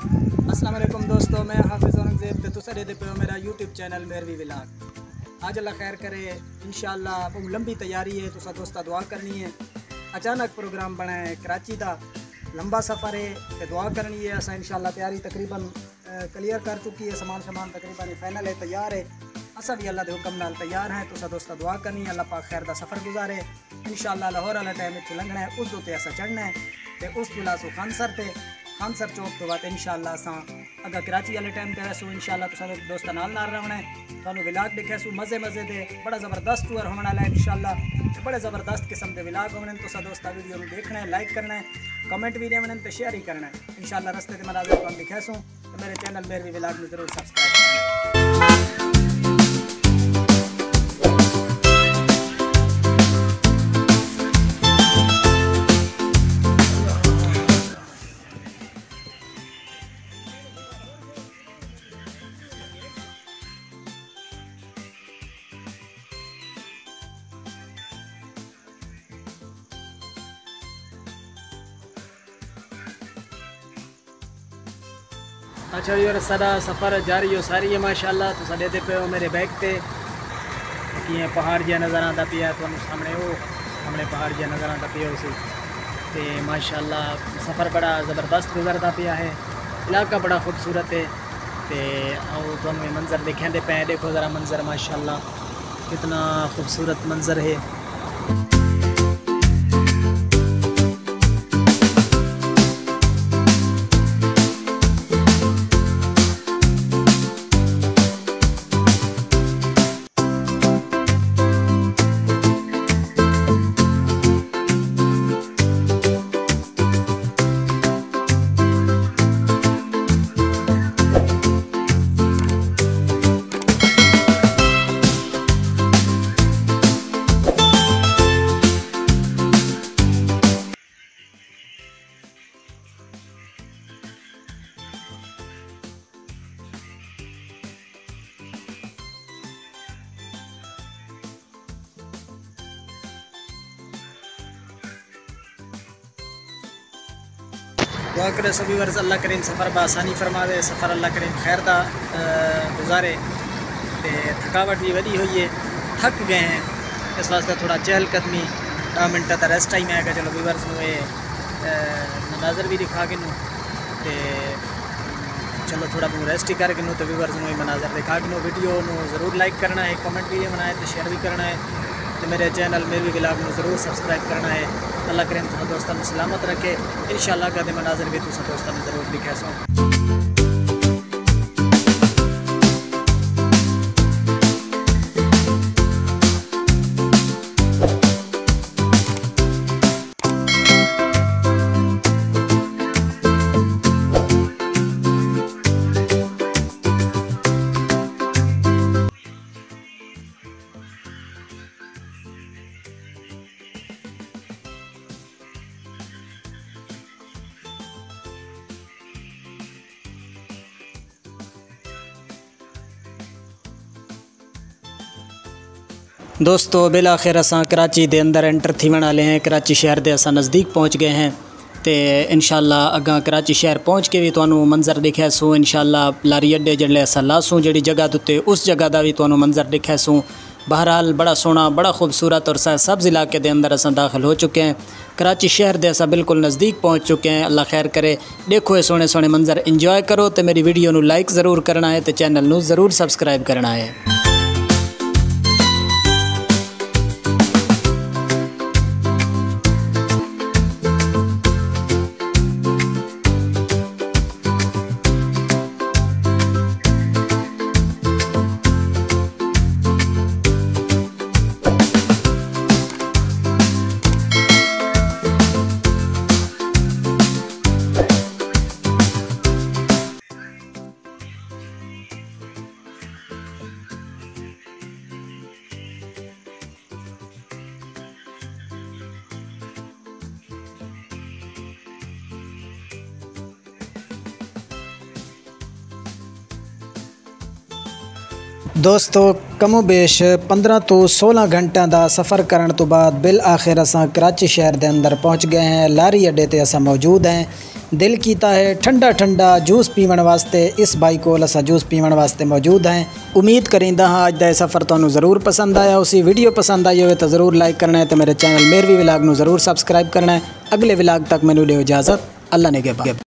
अस्सलाम वालेकुम दोस्तों, मैं हाफिज़ औरंगज़ेब ते तुसा देते पे हो मेरा यूट्यूब चैनल मेरवी व्लॉग। आज अल्लाह खैर करे, इंशाअल्लाह बहुत लंबी तैयारी है, तुसा दोस्ता दुआ करनी है। अचानक प्रोग्राम बना है कराची का, लंबा सफ़र है ते दुआ करनी है। असा इंशाअल्लाह तैयारी तकरीबन क्लियर कर चुकी है, सामान तकरीबन फाइनल है, तैयार है। असा भी अल्लाह के हुक्म नाल तैयार हैं। तुसा दोस्ता दुआ करनी है, अल्लाह पाक खैर का सफ़र गुजारे। इंशाअल्लाह लाहौर वाला टाइम इत्थों लंघना है, उस उत्ते असा चढ़ना है ते उस तो लासो खानसर चौक तो बाद इंशाअल्लाह असा अगर कराची वाले टाइम पे वैसो इंशाअल्लाह तुसा दोस्ता नाल रहना है। थानू विलाग दिखासू मज़े दे, बड़ा ज़बरदस्त टूर होने वाला है इंशाअल्लाह। बड़े ज़बरदस्त किस्म के विलाग होने, तुसा दोस्ता वीडियो में देखना है, लाइक करना है, कमेंट भी देना है, शेयर ही करना है। इंशाअल्लाह रस्ते के मनाज़िर को हम दिखासू तो मेरे चैनल मेरवी व्लॉग में ज़रूर सब्सक्राइब करना। अच्छा जी, सारा सफ़र जारी हो सारी है माशाअल्लाह। तो साढ़े पे हो मेरे बैग पे कि पहाड़ जहा नज़र आता पिया, तो सामने वो सामने पहाड़ जहा नज़र आता पिया उसी ते माशाअल्लाह सफ़र बड़ा ज़बरदस्त गुजरता पिया है। इलाका बड़ा खूबसूरत है तो तुम मंज़र दिखाते पे, देखो ज़रा मंज़र माशाअल्लाह कितना खूबसूरत मंज़र है। दुआ करे सभी वर्ष अल्लाह करीम सफ़र बआसानी फरमावे, सफ़र अल्लाह करीम खैर का गुजारे। तो थकावट भी वधी हुई है, थक गए हैं, इस वास्ते थोड़ा चहलकदमी 10 मिनट का रेस्ट टाइम है। चलो व्यूअर्स में मनाजर भी दिखा के तो चलो थोड़ा बहुत रेस्ट ही करके तो व्यूअर्स में मनाजर दिखा के वीडियो ज़रूर लाइक करना है, कमेंट भी बनाए तो शेयर भी करना है। तो मेरे चैनल मेरवी व्लॉग में ज़रूर सब्सक्राइब करना है। अल्लाह करीम तुम दोस्तों में सलामत रखे। इंशाअल्लाह कदे मनाजर भी तुम दोस्तों में ज़रूर दिखासो। दोस्तों बिल आखिर असां कराची दे अंदर एंटर थी वाले हैं। कराची शहर दे असां नज़दीक पहुँच गए हैं तो इंशाअल्लाह अगा कराची शहर पहुँच के भी तुहानू मंजर दिखासूँ। इंशाअल्लाह लारी अड्डे जल्ले असां लासूँ जड़ी जगह उत्ते उस जगह का भी तुहानू मंजर दिखासूँ। बहरहाल बड़ा सोहना बड़ा खूबसूरत और सब्ज़ इलाके दे अंदर असां दाखिल हो चुके हैं। कराची शहर दे असां बिल्कुल नज़दीक पहुँच चुके हैं। अल्लाह खैर करे, देखो ये सोहने सोहने मंजर इंजॉय करो। तो मेरी वीडियो नू लाइक ज़रूर करना है, तो चैनल नू ज़रूर सब्सक्राइब करना है। दोस्तों कमो बेश 15 तो 16 घंटा का सफ़र करने तो बाद बिल आखिर असां कराची शहर के अंदर पहुँच गए हैं। लारी अड्डे ते असां मौजूद हैं। दिल कीता है ठंडा ठंडा जूस पीवन वास्ते इस भाई को असा जूस पीवन वास्ते मौजूद हैं। उम्मीद करींदा हाँ अज दा सफ़र तुहानू ज़रूर पसंद आया। उसी वीडियो पसंद आई हो तो ज़रूर लाइक करना है, तो मेरे चैनल मेरवी व्लॉग नू ज़रूर सबसक्राइब करना है। अगले व्लॉग तक मैनू लियो इजाज़त। अल्लाह ने के बाद।